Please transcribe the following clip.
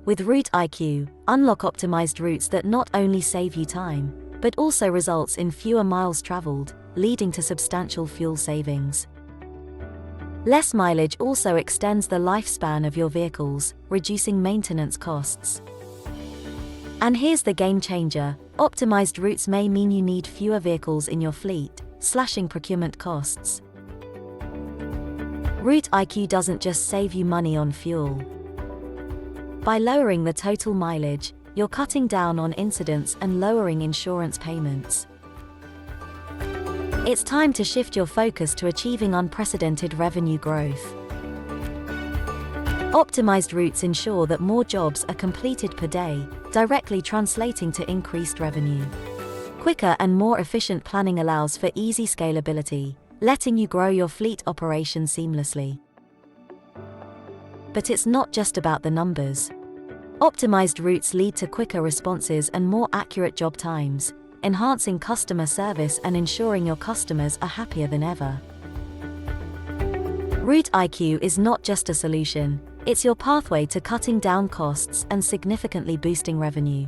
With Route IQ, unlock optimized routes that not only save you time, but also results in fewer miles traveled, leading to substantial fuel savings. Less mileage also extends the lifespan of your vehicles, reducing maintenance costs. And here's the game changer: optimized routes may mean you need fewer vehicles in your fleet, slashing procurement costs. Route IQ doesn't just save you money on fuel. By lowering the total mileage, you're cutting down on incidents and lowering insurance payments. It's time to shift your focus to achieving unprecedented revenue growth. Optimized routes ensure that more jobs are completed per day, directly translating to increased revenue. Quicker and more efficient planning allows for easy scalability, letting you grow your fleet operation seamlessly. But it's not just about the numbers. Optimized routes lead to quicker responses and more accurate job times, enhancing customer service and ensuring your customers are happier than ever. Route IQ is not just a solution, it's your pathway to cutting down costs and significantly boosting revenue.